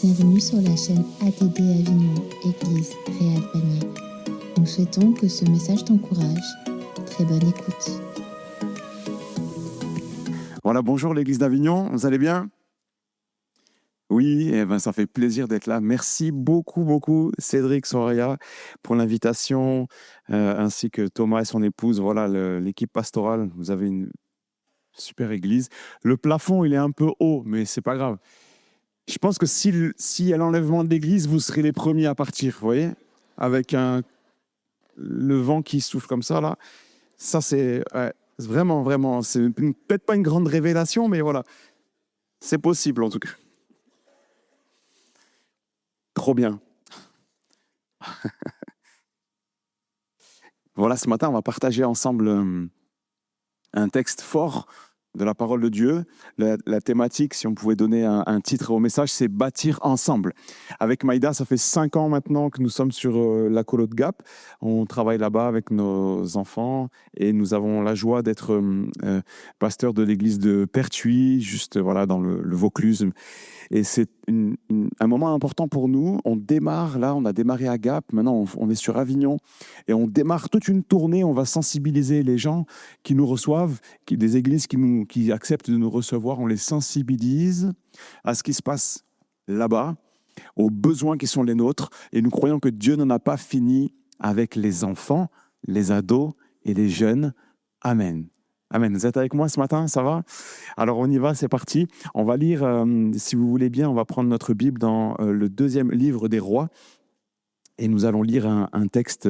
Bienvenue sur la chaîne ATD Avignon, Église Réal Panier. Nous souhaitons que ce message t'encourage. Très bonne écoute. Voilà, bonjour l'Église d'Avignon, vous allez bien? Oui, ça fait plaisir d'être là. Merci beaucoup, Cédric Soria, pour l'invitation, ainsi que Thomas et son épouse. Voilà, l'équipe pastorale, vous avez une super église. Le plafond, il est un peu haut, mais c'est pas grave. Je pense que s'il y a l'enlèvement de l'église, vous serez les premiers à partir, vous voyez? Avec le vent qui souffle comme ça, là. Ça, c'est vraiment, c'est peut-être pas une grande révélation, mais voilà, c'est possible en tout cas. Trop bien. Voilà, ce matin, on va partager ensemble un texte fort de la parole de Dieu. La thématique, si on pouvait donner un titre au message, c'est « Bâtir ensemble ». Avec Maïda, ça fait 5 ans maintenant que nous sommes sur la colo de Gap. On travaille là-bas avec nos enfants et nous avons la joie d'être pasteur de l'église de Pertuis, juste voilà, dans le Vaucluse. Et c'est un moment important pour nous. On démarre, là, on a démarré à Gap, maintenant on est sur Avignon, et on démarre toute une tournée. On va sensibiliser les gens qui nous reçoivent, des églises qui acceptent de nous recevoir. On les sensibilise à ce qui se passe là-bas, aux besoins qui sont les nôtres. Et nous croyons que Dieu n'en a pas fini avec les enfants, les ados et les jeunes. Amen. Amen. Vous êtes avec moi ce matin, ça va? Alors on y va, c'est parti. On va lire, si vous voulez bien, on va prendre notre Bible dans le 2e livre des Rois et nous allons lire un texte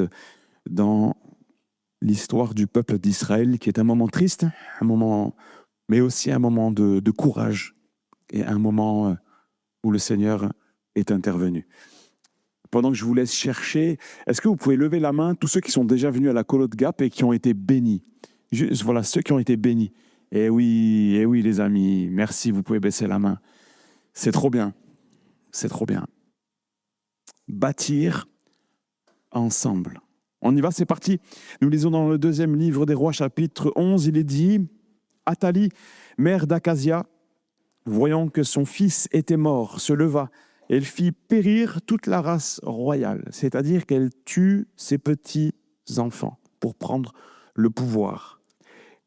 dans l'histoire du peuple d'Israël qui est un moment triste, mais aussi un moment de courage et un moment où le Seigneur est intervenu. Pendant que je vous laisse chercher, est-ce que vous pouvez lever la main tous ceux qui sont déjà venus à la colo de Gap et qui ont été bénis? Voilà, ceux qui ont été bénis. Eh oui, les amis, merci, vous pouvez baisser la main. C'est trop bien, c'est trop bien. Bâtir ensemble. On y va, c'est parti. Nous lisons dans le 2e livre des Rois, chapitre 11, il est dit « Athalie, mère d'Akazia, voyant que son fils était mort, se leva. Elle fit périr toute la race royale, c'est-à-dire qu'elle tue ses petits-enfants pour prendre le pouvoir.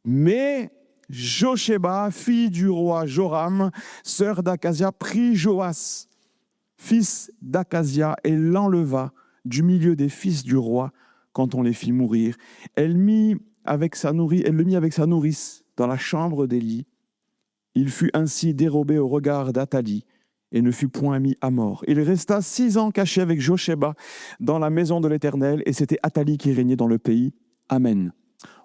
Mais Josheba, fille du roi Joram, sœur d'Akazia, prit Joas, fils d'Akazia, et l'enleva du milieu des fils du roi quand on les fit mourir. Elle le mit avec sa nourrice dans la chambre d'Élie. Il fut ainsi dérobé au regard d'Athalie et ne fut point mis à mort. Il resta 6 ans caché avec Josheba dans la maison de l'Éternel, et c'était Athalie qui régnait dans le pays. Amen.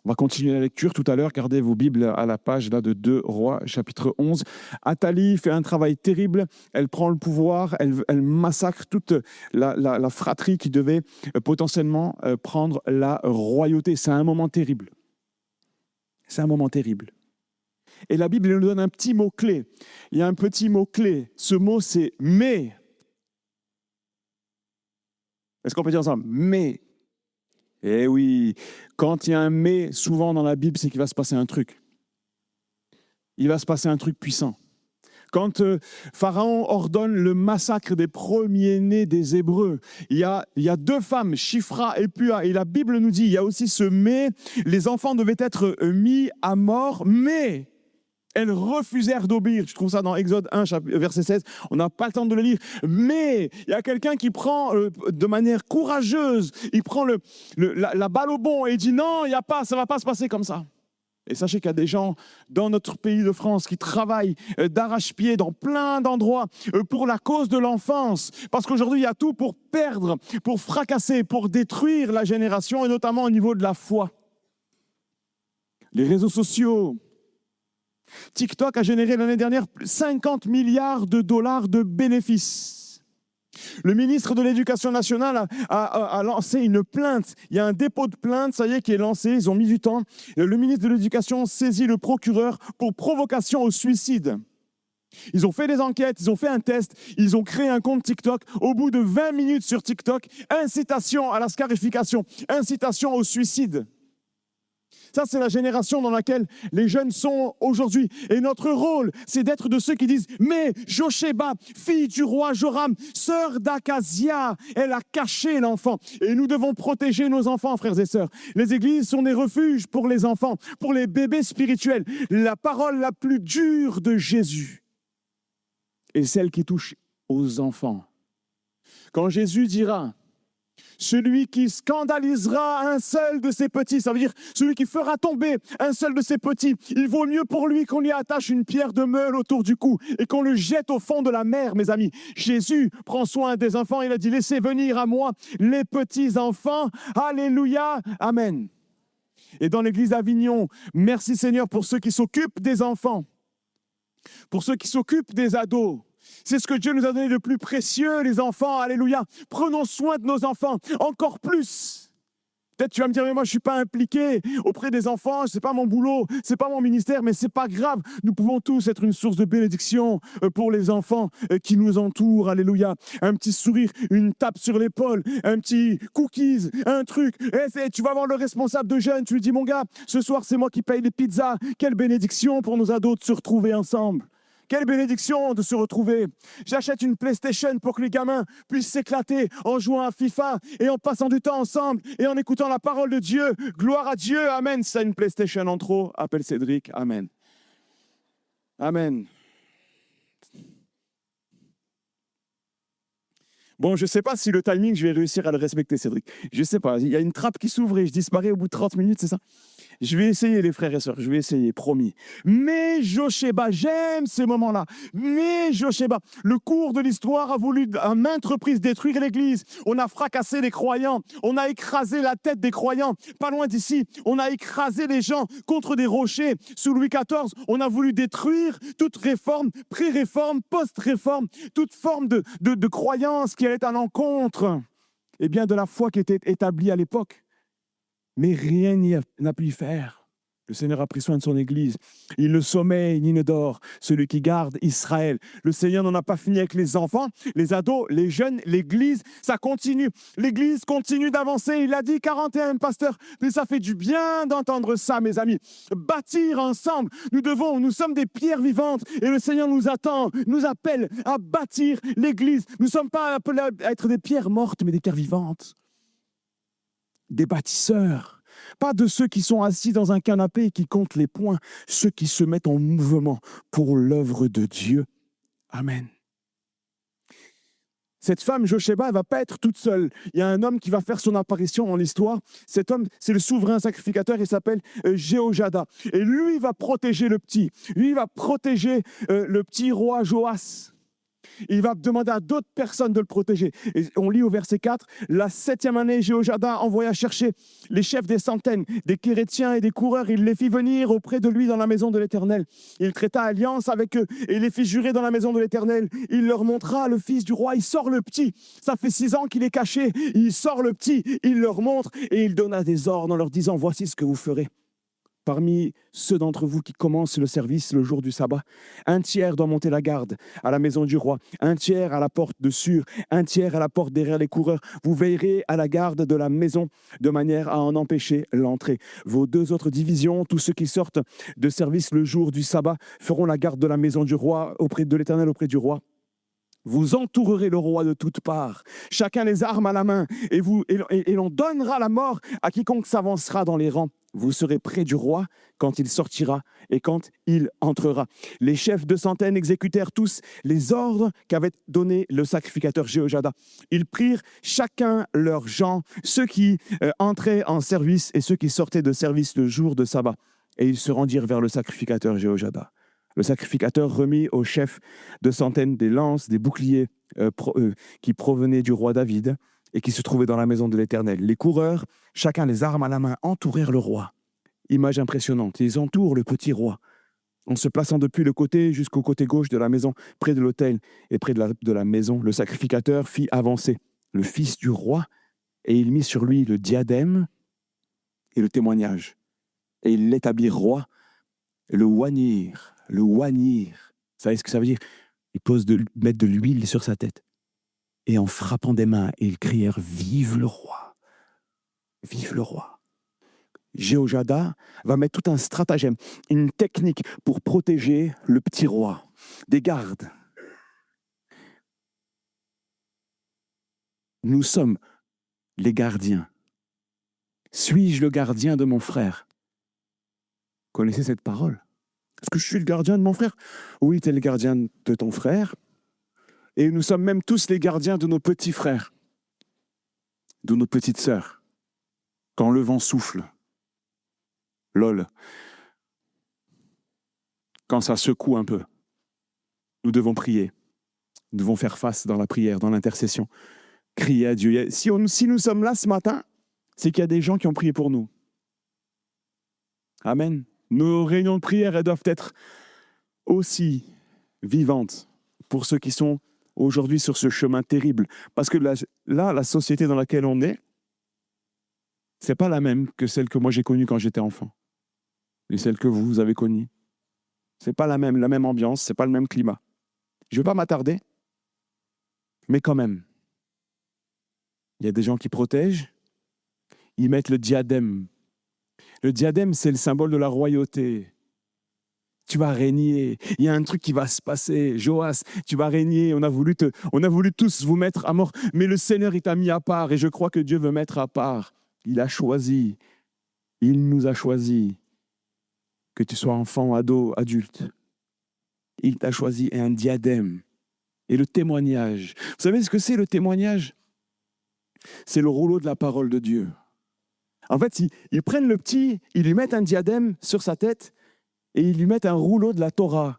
On va continuer la lecture tout à l'heure. Gardez vos Bibles à la page là, de 2 Rois, chapitre 11. Athalie fait un travail terrible. Elle prend le pouvoir. Elle massacre toute la fratrie qui devait potentiellement prendre la royauté. C'est un moment terrible. C'est un moment terrible. Et la Bible nous donne un petit mot-clé. Il y a un petit mot-clé. Ce mot, c'est « mais ». Est-ce qu'on peut dire ensemble ? « Mais ». Eh oui, quand il y a un « mais », souvent dans la Bible, c'est qu'il va se passer un truc. Il va se passer un truc puissant. Quand Pharaon ordonne le massacre des premiers-nés des Hébreux, il y a 2 femmes, Shifra et Pua, et la Bible nous dit, il y a aussi ce « mais », les enfants devaient être mis à mort, mais elles refusèrent d'obéir. Je trouve ça dans Exode 1, verset 16. On n'a pas le temps de le lire. Mais il y a quelqu'un qui prend de manière courageuse, il prend la balle au bond et il dit non, ça ne va pas se passer comme ça. Et sachez qu'il y a des gens dans notre pays de France qui travaillent d'arrache-pied dans plein d'endroits pour la cause de l'enfance. Parce qu'aujourd'hui, il y a tout pour perdre, pour fracasser, pour détruire la génération, et notamment au niveau de la foi. Les réseaux sociaux. TikTok a généré l'année dernière 50 milliards de dollars de bénéfices. Le ministre de l'Éducation nationale a lancé une plainte. Il y a un dépôt de plainte, ça y est, qui est lancé. Ils ont mis du temps. Le ministre de l'Éducation saisit le procureur pour provocation au suicide. Ils ont fait des enquêtes, ils ont fait un test, ils ont créé un compte TikTok. Au bout de 20 minutes sur TikTok, incitation à la scarification, incitation au suicide. Ça, c'est la génération dans laquelle les jeunes sont aujourd'hui. Et notre rôle, c'est d'être de ceux qui disent « Mais Josheba, fille du roi Joram, sœur d'Akazia, elle a caché l'enfant. » Et nous devons protéger nos enfants, frères et sœurs. Les églises sont des refuges pour les enfants, pour les bébés spirituels. La parole la plus dure de Jésus est celle qui touche aux enfants. Quand Jésus dira « Celui qui scandalisera un seul de ses petits », ça veut dire celui qui fera tomber un seul de ses petits, il vaut mieux pour lui qu'on lui attache une pierre de meule autour du cou et qu'on le jette au fond de la mer, mes amis. Jésus prend soin des enfants, il a dit « Laissez venir à moi les petits enfants. » Alléluia, amen. Et dans l'église d'Avignon, merci Seigneur pour ceux qui s'occupent des enfants, pour ceux qui s'occupent des ados. C'est ce que Dieu nous a donné de plus précieux, les enfants. Alléluia. Prenons soin de nos enfants, encore plus. Peut-être tu vas me dire, mais moi je ne suis pas impliqué auprès des enfants, ce n'est pas mon boulot, ce n'est pas mon ministère, mais ce n'est pas grave. Nous pouvons tous être une source de bénédiction pour les enfants qui nous entourent. Alléluia. Un petit sourire, une tape sur l'épaule, un petit cookies, un truc. Et tu vas voir le responsable de jeunes, tu lui dis, mon gars, ce soir c'est moi qui paye les pizzas. Quelle bénédiction pour nos ados de se retrouver ensemble. Quelle bénédiction de se retrouver. J'achète une PlayStation pour que les gamins puissent s'éclater en jouant à FIFA et en passant du temps ensemble et en écoutant la parole de Dieu. Gloire à Dieu. Amen. Si tu as une PlayStation en trop, appelle Cédric. Amen. Amen. Bon, je ne sais pas si le timing, je vais réussir à le respecter, Cédric. Je ne sais pas. Il y a une trappe qui s'ouvre et je disparais au bout de 30 minutes, c'est ça? Je vais essayer, les frères et sœurs, je vais essayer, promis. Mais Josheba, j'aime ces moments-là. Mais Josheba, le cours de l'histoire a voulu à maintes reprises détruire l'Église. On a fracassé les croyants, on a écrasé la tête des croyants. Pas loin d'ici, on a écrasé les gens contre des rochers. Sous Louis XIV, on a voulu détruire toute réforme, pré-réforme, post-réforme, toute forme de croyance qui allait à l'encontre de la foi qui était établie à l'époque. Mais rien n'a pu y faire. Le Seigneur a pris soin de son Église. Il ne sommeille ni ne dort, celui qui garde Israël. Le Seigneur n'en a pas fini avec les enfants, les ados, les jeunes, l'Église. Ça continue. L'Église continue d'avancer. Il a dit 41 pasteurs. Mais ça fait du bien d'entendre ça, mes amis. Bâtir ensemble. Nous sommes des pierres vivantes. Et le Seigneur nous attend, nous appelle à bâtir l'Église. Nous ne sommes pas appelés à être des pierres mortes, mais des pierres vivantes. Des bâtisseurs, pas de ceux qui sont assis dans un canapé et qui comptent les points, ceux qui se mettent en mouvement pour l'œuvre de Dieu. Amen. Cette femme, Josheba, elle ne va pas être toute seule. Il y a un homme qui va faire son apparition dans l'histoire. Cet homme, c'est le souverain sacrificateur, il s'appelle Jéhojada. Et lui, il va protéger le petit. Lui, il va protéger le petit roi Joas. Il va demander à d'autres personnes de le protéger. Et on lit au verset 4, la 7e année, Jéhojada envoya chercher les chefs des centaines, des Kérétiens et des coureurs. Il les fit venir auprès de lui dans la maison de l'Éternel. Il traita alliance avec eux et les fit jurer dans la maison de l'Éternel. Il leur montra le fils du roi. Il sort le petit. Ça fait 6 ans qu'il est caché. Il sort le petit. Il leur montre et il donna des ordres en leur disant, voici ce que vous ferez. Parmi ceux d'entre vous qui commencent le service le jour du sabbat, 1/3 doit monter la garde à la maison du roi, 1/3 à la porte de Sur, 1/3 à la porte derrière les coureurs. Vous veillerez à la garde de la maison de manière à en empêcher l'entrée. Vos 2 autres divisions, tous ceux qui sortent de service le jour du sabbat, feront la garde de la maison du roi auprès de l'Éternel, auprès du roi. Vous entourerez le roi de toutes parts, chacun les armes à la main, et l'on donnera la mort à quiconque s'avancera dans les rangs. Vous serez près du roi quand il sortira et quand il entrera. Les chefs de centaines exécutèrent tous les ordres qu'avait donnés le sacrificateur Jéhojada. Ils prirent chacun leurs gens, ceux qui entraient en service et ceux qui sortaient de service le jour de sabbat. Et ils se rendirent vers le sacrificateur Jéhojada. Le sacrificateur remit aux chefs de centaines des lances, des boucliers qui provenaient du roi David et qui se trouvaient dans la maison de l'Éternel. Les coureurs, chacun les armes à la main, entourèrent le roi. Image impressionnante, ils entourent le petit roi, en se plaçant depuis le côté jusqu'au côté gauche de la maison, près de l'autel et près de la maison. Le sacrificateur fit avancer le fils du roi et il mit sur lui le diadème et le témoignage. Et il l'établit roi, le oignir. Le oignir, vous savez ce que ça veut dire? Ils mettent de l'huile sur sa tête. Et en frappant des mains, ils crièrent « Vive le roi ! Vive le roi !» Jéhojada va mettre tout un stratagème, une technique pour protéger le petit roi, des gardes. Nous sommes les gardiens. Suis-je le gardien de mon frère? Connaissez cette parole? Est-ce que je suis le gardien de mon frère? Oui, tu es le gardien de ton frère. Et nous sommes même tous les gardiens de nos petits frères, de nos petites sœurs. Quand le vent souffle, lol, quand ça secoue un peu, nous devons prier. Nous devons faire face dans la prière, dans l'intercession. Crier à Dieu. Si nous sommes là ce matin, c'est qu'il y a des gens qui ont prié pour nous. Amen. Nos réunions de prière, elles doivent être aussi vivantes pour ceux qui sont aujourd'hui sur ce chemin terrible. Parce que là, la société dans laquelle on est, c'est pas la même que celle que moi j'ai connue quand j'étais enfant. Et celle que vous avez connue. C'est pas la même ambiance, c'est pas le même climat. Je ne vais pas m'attarder, mais quand même. Il y a des gens qui protègent, ils mettent le diadème. Le diadème, c'est le symbole de la royauté. Tu vas régner. Il y a un truc qui va se passer. Joas, tu vas régner. On a voulu tous vous mettre à mort. Mais le Seigneur, il t'a mis à part. Et je crois que Dieu veut mettre à part. Il a choisi. Il nous a choisi. Que tu sois enfant, ado, adulte. Il t'a choisi. Et un diadème. Et le témoignage. Vous savez ce que c'est le témoignage? C'est le rouleau de la parole de Dieu. En fait, ils prennent le petit, ils lui mettent un diadème sur sa tête et ils lui mettent un rouleau de la Torah,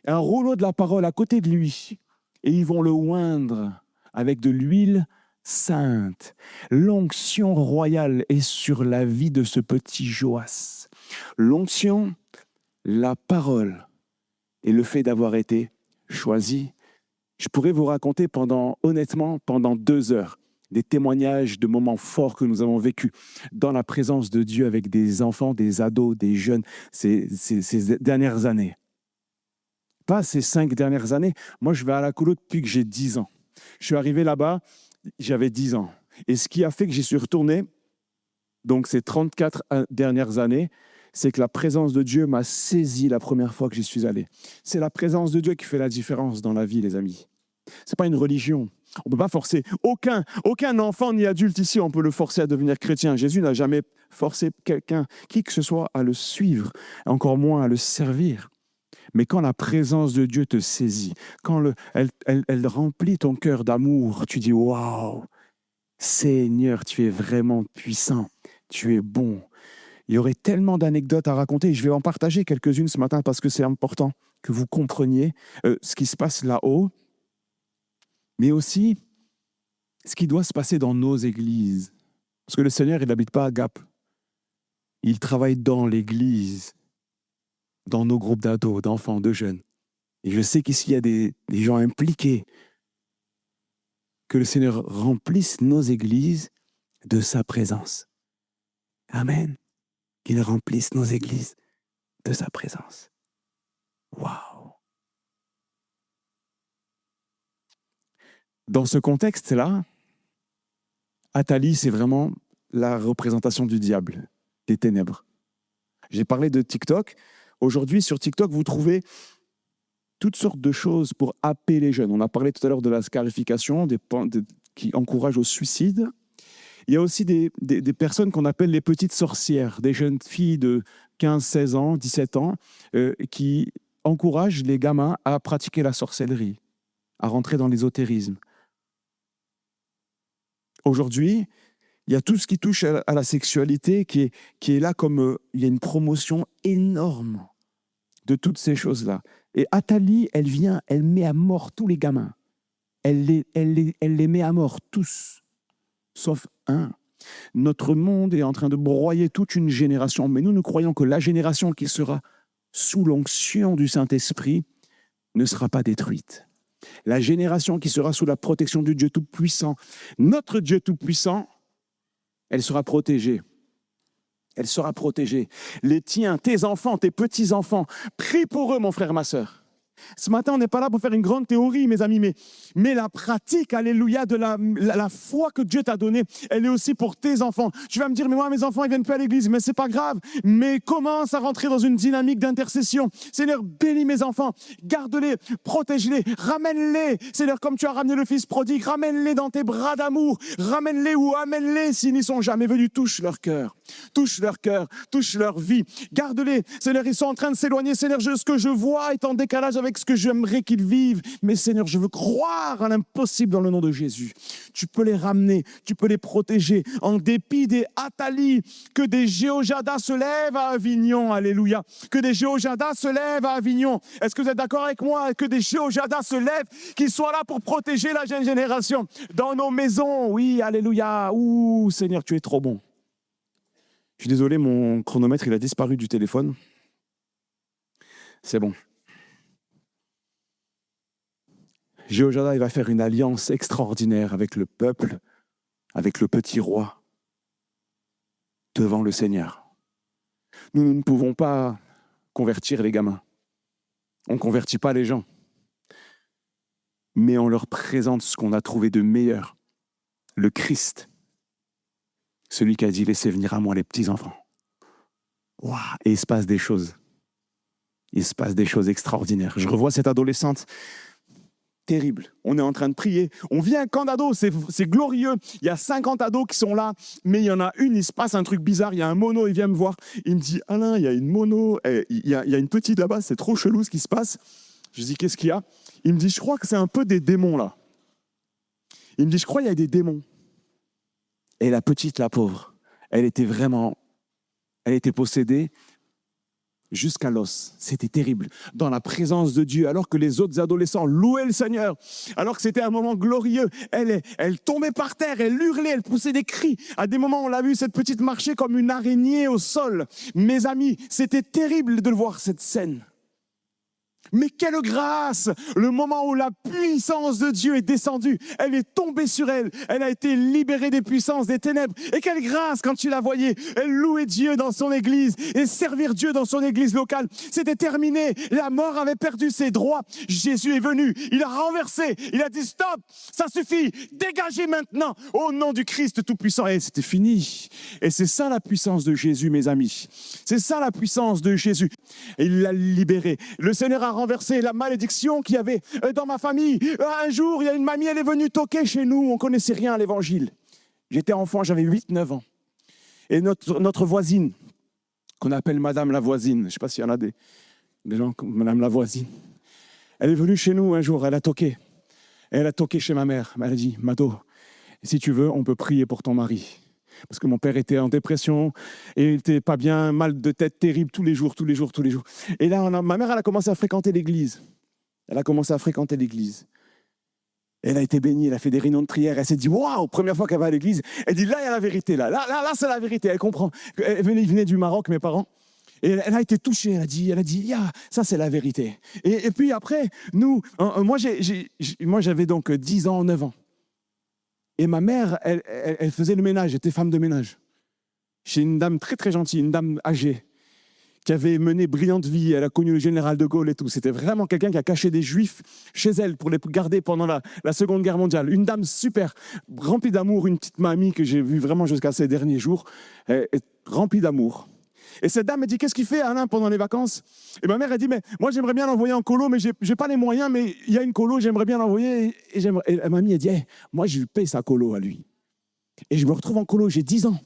un rouleau de la parole à côté de lui. Et ils vont le oindre avec de l'huile sainte. L'onction royale est sur la vie de ce petit Joas. L'onction, la parole et le fait d'avoir été choisi. Je pourrais vous raconter honnêtement, pendant 2 heures, des témoignages de moments forts que nous avons vécus dans la présence de Dieu avec des enfants, des ados, des jeunes, ces dernières années. Pas ces 5 dernières années. Moi, je vais à la colo depuis que j'ai 10 ans. Je suis arrivé là-bas, j'avais 10 ans. Et ce qui a fait que j'y suis retourné, donc ces 34 dernières années, c'est que la présence de Dieu m'a saisi la première fois que j'y suis allé. C'est la présence de Dieu qui fait la différence dans la vie, les amis. Ce n'est pas une religion. On ne peut pas forcer. Aucun enfant ni adulte ici, on peut le forcer à devenir chrétien. Jésus n'a jamais forcé quelqu'un, qui que ce soit, à le suivre, encore moins à le servir. Mais quand la présence de Dieu te saisit, quand elle remplit ton cœur d'amour, tu dis « Waouh, Seigneur, tu es vraiment puissant, tu es bon ». Il y aurait tellement d'anecdotes à raconter. Je vais en partager quelques-unes ce matin parce que c'est important que vous compreniez ce qui se passe là-haut, mais aussi ce qui doit se passer dans nos églises. Parce que le Seigneur, il n'habite pas à Gap. Il travaille dans l'église, dans nos groupes d'ados, d'enfants, de jeunes. Et je sais qu'ici, il y a des gens impliqués. Que le Seigneur remplisse nos églises de sa présence. Amen. Qu'il remplisse nos églises de sa présence. Waouh! Dans ce contexte-là, Athalie, c'est vraiment la représentation du diable, des ténèbres. J'ai parlé de TikTok. Aujourd'hui, sur TikTok, vous trouvez toutes sortes de choses pour happer les jeunes. On a parlé tout à l'heure de la scarification, qui encourage au suicide. Il y a aussi des personnes qu'on appelle les petites sorcières, des jeunes filles de 15, 16 ans, 17 ans, qui encouragent les gamins à pratiquer la sorcellerie, à rentrer dans l'ésotérisme. Aujourd'hui, il y a tout ce qui touche à la sexualité qui est là comme il y a une promotion énorme de toutes ces choses-là. Et Athalie, elle vient, elle met à mort tous les gamins. Elle les met à mort tous, sauf un. Notre monde est en train de broyer toute une génération, mais nous croyons que la génération qui sera sous l'onction du Saint-Esprit ne sera pas détruite. La génération qui sera sous la protection du Dieu Tout-Puissant, notre Dieu Tout-Puissant, elle sera protégée. Elle sera protégée. Les tiens, tes enfants, tes petits-enfants, prie pour eux, mon frère, ma sœur. Ce matin, on n'est pas là pour faire une grande théorie, mes amis, mais la pratique, alléluia, de la foi que Dieu t'a donnée, elle est aussi pour tes enfants. Tu vas me dire, mais moi, mes enfants, ils viennent plus à l'église, mais c'est pas grave. Mais commence à rentrer dans une dynamique d'intercession. Seigneur, bénis mes enfants, garde-les, protège-les, ramène-les. Seigneur, comme tu as ramené le fils prodigue, ramène-les dans tes bras d'amour, ramène-les ou amène-les s'ils n'y sont jamais venus. Touche leur cœur, touche leur vie. Garde-les. Seigneur, ils sont en train de s'éloigner. Seigneur, ce que je vois est en décalage avec ce que j'aimerais qu'ils vivent. Mais Seigneur, je veux croire à l'impossible dans le nom de Jésus. Tu peux les ramener, tu peux les protéger. En dépit des Athalie, que des Jéhojadas se lèvent à Avignon. Alléluia. Que des Jéhojadas se lèvent à Avignon. Est-ce que vous êtes d'accord avec moi? Que des Jéhojadas se lèvent, qu'ils soient là pour protéger la jeune génération. Dans nos maisons, oui, alléluia. Ouh, Seigneur, tu es trop bon. Je suis désolé, mon chronomètre, il a disparu du téléphone. C'est bon. Jéhoiada, il va faire une alliance extraordinaire avec le peuple, avec le petit roi, devant le Seigneur. Nous ne pouvons pas convertir les gamins. On ne convertit pas les gens. Mais on leur présente ce qu'on a trouvé de meilleur. Le Christ. Celui qui a dit « Laissez venir à moi les petits-enfants ». Wow. Et il se passe des choses. Il se passe des choses extraordinaires. Je revois cette adolescente terrible. On est en train de prier. On vit un camp d'ados, c'est glorieux. Il y a 50 ados qui sont là, mais il y en a une, il se passe un truc bizarre. Il y a un mono, il vient me voir. Il me dit « Alain, il y a une mono, il y a une petite là-bas, c'est trop chelou ce qui se passe. » Je dis « Qu'est-ce qu'il y a ?» Il me dit « Je crois que c'est un peu des démons là. » Il me dit « Je crois qu'il y a des démons. » Et la petite, la pauvre, elle était possédée jusqu'à l'os. C'était terrible. Dans la présence de Dieu, alors que les autres adolescents louaient le Seigneur, alors que c'était un moment glorieux, elle tombait par terre, elle hurlait, elle poussait des cris. À des moments, on l'a vu, cette petite marcher comme une araignée au sol. Mes amis, c'était terrible de voir cette scène. Mais quelle grâce! Le moment où la puissance de Dieu est descendue, elle est tombée sur elle, elle a été libérée des puissances des ténèbres. Et quelle grâce quand tu la voyais, elle louait Dieu dans son église et servir Dieu dans son église locale. C'était terminé, la mort avait perdu ses droits. Jésus est venu, il a renversé, il a dit stop, ça suffit, dégagez maintenant au nom du Christ Tout-Puissant. Et c'était fini. Et c'est ça la puissance de Jésus, mes amis. C'est ça la puissance de Jésus. Et il l'a libéré. Le Seigneur a renverser la malédiction qu'il y avait dans ma famille. Un jour, il y a une mamie, elle est venue toquer chez nous. On ne connaissait rien à l'évangile. J'étais enfant, j'avais 8-9 ans. Et notre voisine, qu'on appelle Madame la voisine, je ne sais pas s'il y en a des gens comme Madame la voisine, elle est venue chez nous un jour, elle a toqué. Et elle a toqué chez ma mère. Elle a dit, Mado, si tu veux, on peut prier pour ton mari. Parce que mon père était en dépression et il n'était pas bien, mal de tête terrible tous les jours. Et là, ma mère, elle a commencé à fréquenter l'église. Elle a été bénie, elle a fait des réunions de prière. Elle s'est dit, waouh, première fois qu'elle va à l'église. Elle dit, là, il y a la vérité. Là, c'est la vérité. Elle comprend. Elle venait du Maroc, mes parents. Et elle a été touchée. Elle a dit, ça, c'est la vérité. Et puis après, nous, moi, j'avais donc 10 ans, 9 ans. Et ma mère, elle faisait le ménage, elle était femme de ménage. Chez une dame très très gentille, une dame âgée, qui avait mené brillante vie, elle a connu le général de Gaulle et tout. C'était vraiment quelqu'un qui a caché des juifs chez elle pour les garder pendant la Seconde Guerre mondiale. Une dame super, remplie d'amour, une petite mamie que j'ai vue vraiment jusqu'à ces derniers jours, remplie d'amour. Et cette dame me dit, qu'est-ce qu'il fait Alain pendant les vacances? Et ma mère a dit, mais moi j'aimerais bien l'envoyer en colo, mais j'ai pas les moyens, mais il y a une colo, j'aimerais bien l'envoyer. Et la mamie a dit, moi je lui paye sa colo à lui. Et je me retrouve en colo, j'ai 10 ans.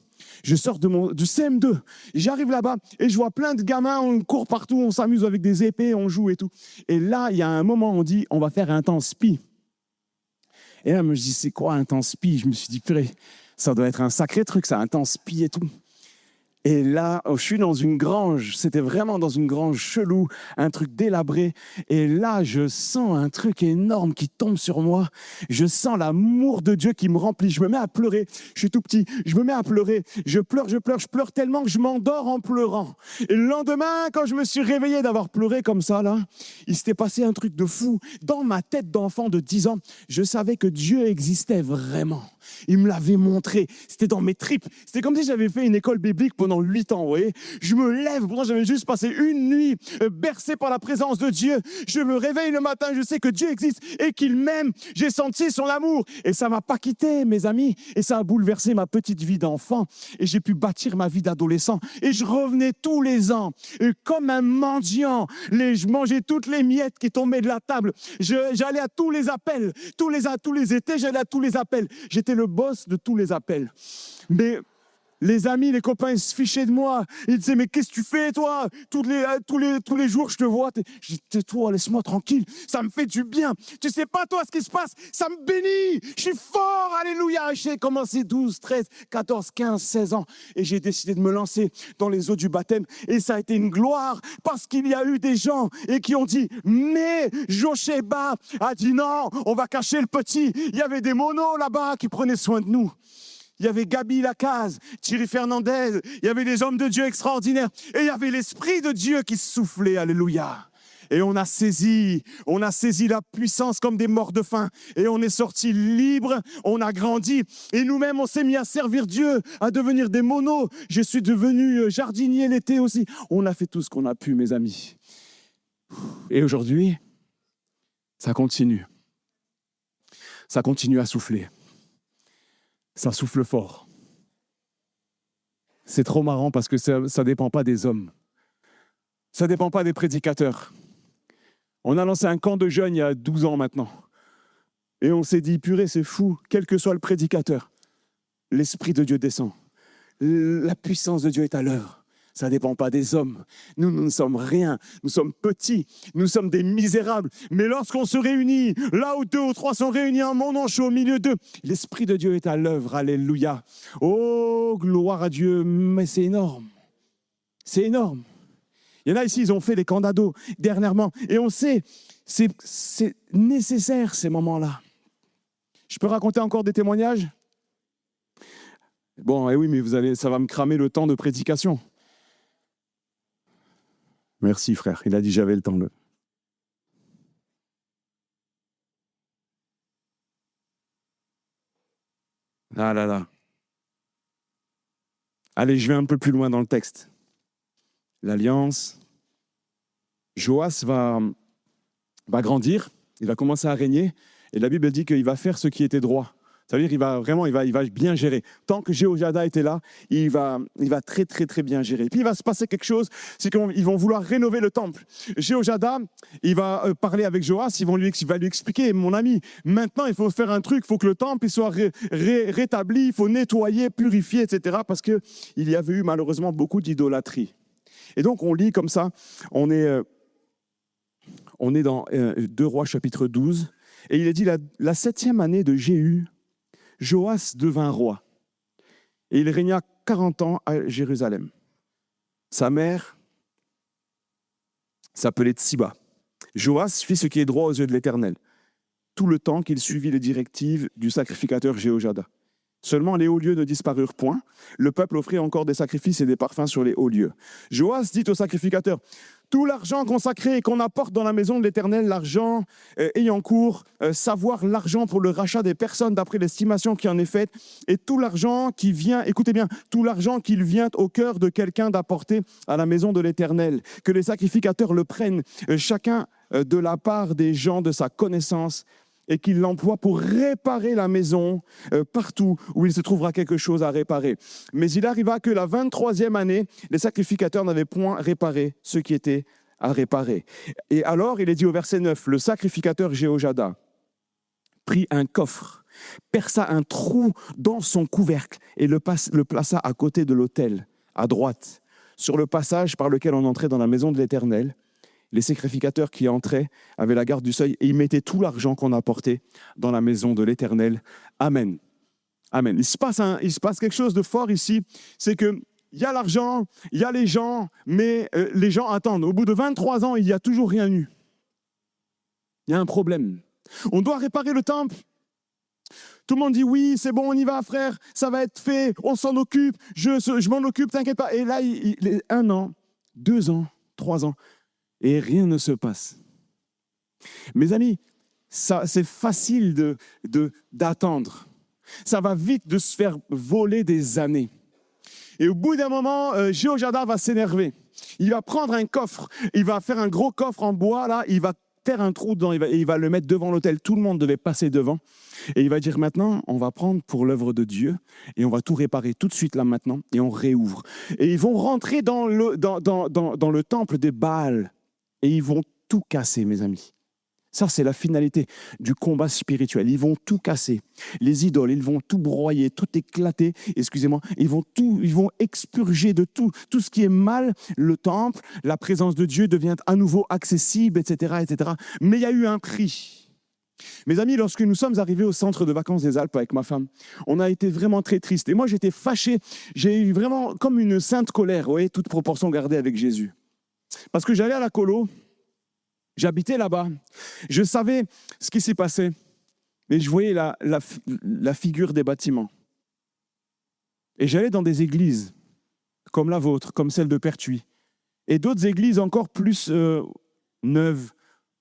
Je sors du CM2, j'arrive là-bas et je vois plein de gamins, on court partout, on s'amuse avec des épées, on joue et tout. Et là, il y a un moment, on dit, on va faire un temps spi. Et là, je me dis, c'est quoi un temps spi? Je me suis dit, purée, ça doit être un sacré truc, ça, un temps spi et tout. Et là, je suis dans une grange, c'était vraiment dans une grange chelou, un truc délabré. Et là, je sens un truc énorme qui tombe sur moi. Je sens l'amour de Dieu qui me remplit. Je me mets à pleurer. Je suis tout petit, je me mets à pleurer. Je pleure tellement que je m'endors en pleurant. Et le lendemain, quand je me suis réveillé d'avoir pleuré comme ça, là, il s'était passé un truc de fou. Dans ma tête d'enfant de 10 ans, je savais que Dieu existait vraiment. Il me l'avait montré. C'était dans mes tripes. C'était comme si j'avais fait une école biblique pendant pendant 8 ans, vous voyez. Je me lève, pourtant j'avais juste passé une nuit bercé par la présence de Dieu. Je me réveille le matin, je sais que Dieu existe et qu'il m'aime. J'ai senti son amour et ça ne m'a pas quitté, mes amis. Et ça a bouleversé ma petite vie d'enfant et j'ai pu bâtir ma vie d'adolescent. Et je revenais tous les ans comme un mendiant. Je mangeais toutes les miettes qui tombaient de la table. J'allais à tous les appels. Tous les étés, j'allais à tous les appels. J'étais le boss de tous les appels. Mais les amis, les copains, ils se fichaient de moi. Ils disaient, mais qu'est-ce que tu fais, toi? Tous les jours, je te vois. Je dis, tais-toi, laisse-moi tranquille. Ça me fait du bien. Tu sais pas, toi, ce qui se passe. Ça me bénit. Je suis fort. Alléluia. J'ai commencé 12, 13, 14, 15, 16 ans. Et j'ai décidé de me lancer dans les eaux du baptême. Et ça a été une gloire parce qu'il y a eu des gens et qui ont dit, mais Josheba a dit non, on va cacher le petit. Il y avait des monos là-bas qui prenaient soin de nous. Il y avait Gabi Lacaze, Thierry Fernandez, il y avait des hommes de Dieu extraordinaires. Et il y avait l'Esprit de Dieu qui soufflait, alléluia. Et on a saisi la puissance comme des morts de faim. Et on est sortis libres, on a grandi. Et nous-mêmes, on s'est mis à servir Dieu, à devenir des monos. Je suis devenu jardinier l'été aussi. On a fait tout ce qu'on a pu, mes amis. Et aujourd'hui, ça continue. Ça continue à souffler. Ça souffle fort. C'est trop marrant parce que ça ne dépend pas des hommes. Ça ne dépend pas des prédicateurs. On a lancé un camp de jeunes il y a 12 ans maintenant. Et on s'est dit, purée, c'est fou, quel que soit le prédicateur, l'Esprit de Dieu descend. La puissance de Dieu est à l'œuvre. Ça ne dépend pas des hommes. Nous ne sommes rien. Nous sommes petits. Nous sommes des misérables. Mais lorsqu'on se réunit, là où 2 ou 3 sont réunis en mon nom, je suis au milieu d'eux. L'Esprit de Dieu est à l'œuvre. Alléluia. Oh, gloire à Dieu. Mais c'est énorme. C'est énorme. Il y en a ici, ils ont fait les camps d'ados dernièrement. Et on sait, c'est nécessaire ces moments-là. Je peux raconter encore des témoignages? Bon, eh oui, mais ça va me cramer le temps de prédication. Merci frère, il a dit j'avais le temps. Ah là là. Allez, je vais un peu plus loin dans le texte. L'alliance. Joas va grandir, il va commencer à régner, et la Bible dit qu'il va faire ce qui était droit. Ça veut dire qu'il va bien gérer. Tant que Jéhojada était là, il va très, très, très bien gérer. Puis il va se passer quelque chose, c'est qu'ils vont vouloir rénover le temple. Jéhojada, il va parler avec Joas, il va lui expliquer, mon ami, maintenant il faut faire un truc, il faut que le temple il soit rétabli, il faut nettoyer, purifier, etc. Parce qu'il y avait eu malheureusement beaucoup d'idolâtrie. Et donc on lit comme ça, on est dans 2 Rois chapitre 12, et il est dit la 7e année de Jéhu, Joas devint roi, et il régna 40 ans à Jérusalem. Sa mère s'appelait Tsiba. Joas fit ce qui est droit aux yeux de l'Éternel, tout le temps qu'il suivit les directives du sacrificateur Jéhojada. Seulement les hauts lieux ne disparurent point. Le peuple offrit encore des sacrifices et des parfums sur les hauts lieux. Joas dit au sacrificateur, tout l'argent consacré et qu'on apporte dans la maison de l'Éternel, l'argent ayant cours, savoir l'argent pour le rachat des personnes d'après l'estimation qui en est faite, et tout l'argent qui vient, écoutez bien, tout l'argent qu'il vient au cœur de quelqu'un d'apporter à la maison de l'Éternel, que les sacrificateurs le prennent, chacun de la part des gens de sa connaissance, et qu'il l'emploie pour réparer la maison partout où il se trouvera quelque chose à réparer. Mais il arriva que la 23e année, les sacrificateurs n'avaient point réparé ce qui était à réparer. Et alors, il est dit au verset 9, le sacrificateur Jéhojada prit un coffre, perça un trou dans son couvercle et le plaça à côté de l'autel, à droite, sur le passage par lequel on entrait dans la maison de l'Éternel. Les sacrificateurs qui entraient avaient la garde du seuil et ils mettaient tout l'argent qu'on apportait dans la maison de l'Éternel. Amen. Amen. Il se passe quelque chose de fort ici, c'est qu'il y a l'argent, il y a les gens, mais les gens attendent. Au bout de 23 ans, il n'y a toujours rien eu. Il y a un problème. On doit réparer le temple. Tout le monde dit oui, c'est bon, on y va, frère, ça va être fait, on s'en occupe, je m'en occupe, t'inquiète pas. Et là, 1 an, 2 ans, 3 ans, et rien ne se passe. Mes amis, c'est facile d'attendre. Ça va vite de se faire voler des années. Et au bout d'un moment, Jéhojada va s'énerver. Il va prendre un coffre, il va faire un gros coffre en bois, là, il va faire un trou dedans, il va le mettre devant l'autel. Tout le monde devait passer devant. Et il va dire maintenant, on va prendre pour l'œuvre de Dieu et on va tout réparer tout de suite là maintenant et on réouvre. Et ils vont rentrer dans le temple des Baals et ils vont tout casser, mes amis. Ça, c'est la finalité du combat spirituel. Ils vont tout casser. Les idoles, ils vont tout broyer, tout éclater. Excusez-moi, ils vont expurger de tout ce qui est mal. Le temple, la présence de Dieu devient à nouveau accessible, etc., etc. Mais il y a eu un prix. Mes amis, lorsque nous sommes arrivés au centre de vacances des Alpes avec ma femme, on a été vraiment très tristes. Et moi, j'étais fâché. J'ai eu vraiment comme une sainte colère, vous voyez, toute proportion gardée avec Jésus. Parce que j'allais à la colo. J'habitais là-bas, je savais ce qui s'y passait, mais je voyais la figure des bâtiments. Et j'allais dans des églises, comme la vôtre, comme celle de Pertuis, et d'autres églises encore plus neuves,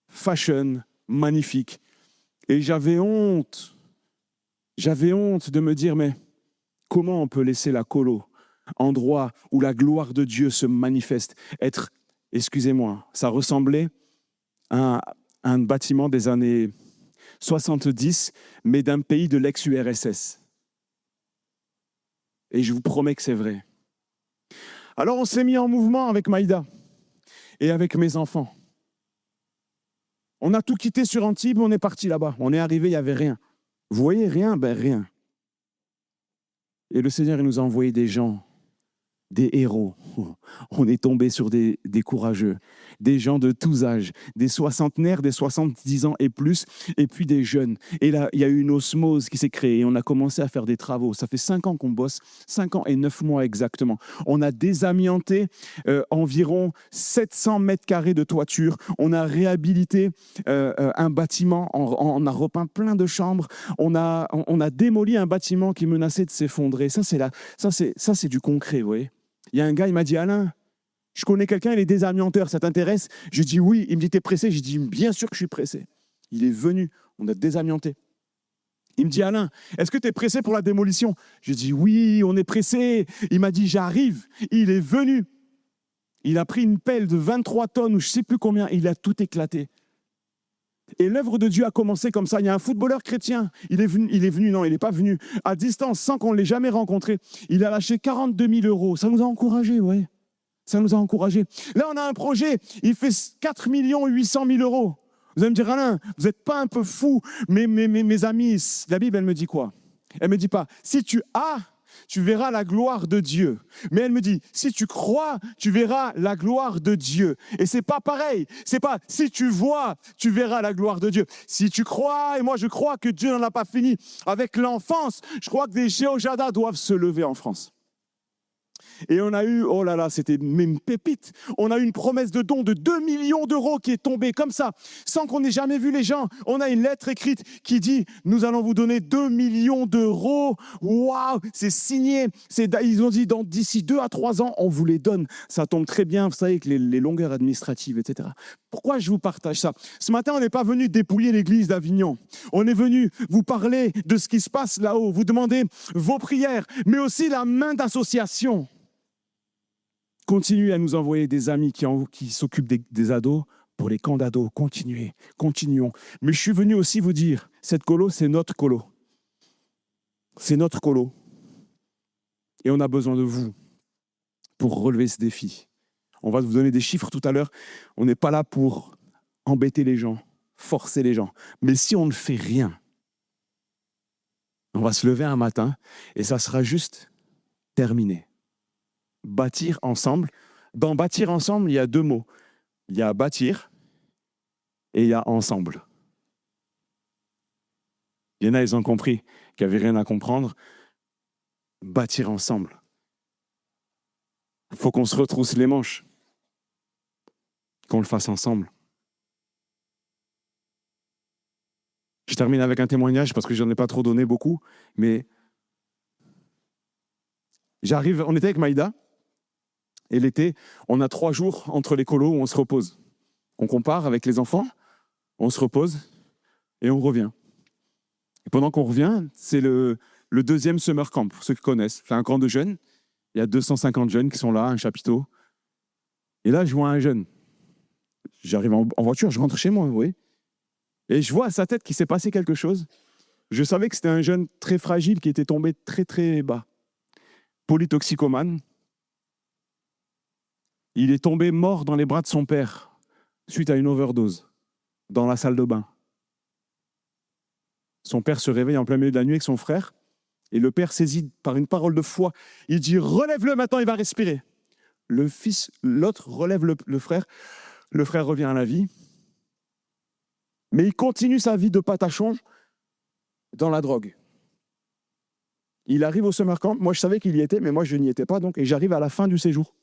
fashion, magnifiques. Et j'avais honte de me dire, mais comment on peut laisser la colo, endroit où la gloire de Dieu se manifeste, être, excusez-moi, ça ressemblait un bâtiment des années 70, mais d'un pays de l'ex-URSS. Et je vous promets que c'est vrai. Alors on s'est mis en mouvement avec Maïda et avec mes enfants. On a tout quitté sur Antibes, on est parti là-bas. On est arrivé, il n'y avait rien. Vous voyez rien? Ben rien. Et le Seigneur, il nous a envoyé des gens, des héros. On est tombé sur des courageux, des gens de tous âges, des soixantenaires, des 70 ans et plus, et puis des jeunes. Et là, il y a eu une osmose qui s'est créée et on a commencé à faire des travaux. Ça fait 5 ans qu'on bosse, 5 ans et 9 mois exactement. On a désamianté environ 700 mètres carrés de toiture. On a réhabilité un bâtiment, on a repeint plein de chambres. On a démoli un bâtiment qui menaçait de s'effondrer. Ça, c'est du concret, vous voyez. Il y a un gars, il m'a dit, Alain, je connais quelqu'un, il est désamianteur, ça t'intéresse? Je dis oui. Il me dit, t'es pressé? Je dis, bien sûr que je suis pressé. Il est venu, on a désamianté. Il me dit, Alain, est-ce que tu es pressé pour la démolition? Je dis, oui, on est pressé. Il m'a dit, j'arrive. Il est venu. Il a pris une pelle de 23 tonnes ou je ne sais plus combien, il a tout éclaté. Et l'œuvre de Dieu a commencé comme ça. Il y a un footballeur chrétien, il est venu, non, il n'est pas venu, à distance, sans qu'on ne l'ait jamais rencontré. Il a lâché 42 000 euros. Ça nous a encouragés, oui. Ça nous a encouragés. Là, on a un projet, il fait 4 800 000 euros. Vous allez me dire, Alain, vous n'êtes pas un peu fou? Mais mes amis, la Bible, elle me dit quoi? Elle ne me dit pas, si tu as, tu verras la gloire de Dieu. Mais elle me dit, si tu crois, tu verras la gloire de Dieu. Et c'est pas pareil. C'est pas, si tu vois, tu verras la gloire de Dieu. Si tu crois, et moi je crois que Dieu n'en a pas fini avec l'enfance, je crois que des Jéhojada doivent se lever en France. Et on a eu, oh là là, c'était même pépite, on a eu une promesse de don de 2 millions d'euros qui est tombée comme ça, sans qu'on ait jamais vu les gens. On a une lettre écrite qui dit, nous allons vous donner 2 millions d'euros. Waouh, c'est signé. Ils ont dit, d'ici 2 à 3 ans, on vous les donne. Ça tombe très bien, vous savez, avec les longueurs administratives, etc. Pourquoi je vous partage ça? Ce matin, on n'est pas venu dépouiller l'église d'Avignon. On est venu vous parler de ce qui se passe là-haut, vous demander vos prières, mais aussi la main d'association. Continuez à nous envoyer des amis qui s'occupent des ados pour les camps d'ados. Continuons. Mais je suis venu aussi vous dire, cette colo, c'est notre colo. C'est notre colo. Et on a besoin de vous pour relever ce défi. On va vous donner des chiffres tout à l'heure. On n'est pas là pour embêter les gens, forcer les gens. Mais si on ne fait rien, on va se lever un matin et ça sera juste terminé. Bâtir ensemble. Dans bâtir ensemble, il y a 2 mots. Il y a bâtir et il y a ensemble. Il y en a, ils ont compris qu'il n'y avait rien à comprendre. Bâtir ensemble. Il faut qu'on se retrousse les manches. Qu'on le fasse ensemble. Je termine avec un témoignage parce que je n'en ai pas trop donné beaucoup, mais on était avec Maïda. Et l'été, on a 3 jours entre les colos où on se repose. On compare avec les enfants, on se repose et on revient. Et pendant qu'on revient, c'est le 2e summer camp, pour ceux qui connaissent. C'est un camp de jeunes Il y a 250 jeunes qui sont là, un chapiteau. Et là, je vois un jeune. J'arrive en voiture, je rentre chez moi, vous voyez. Et je vois à sa tête qu'il s'est passé quelque chose. Je savais que c'était un jeune très fragile qui était tombé très, très bas. Polytoxicomane. Il est tombé mort dans les bras de son père suite à une overdose dans la salle de bain. Son père se réveille en plein milieu de la nuit avec son frère et le père saisit par une parole de foi. Il dit « Relève-le maintenant, il va respirer ». L'autre relève le frère. Le frère revient à la vie. Mais il continue sa vie de patachon dans la drogue. Il arrive au summer camp. Moi, je savais qu'il y était, mais moi, je n'y étais pas. Et j'arrive à la fin du séjour.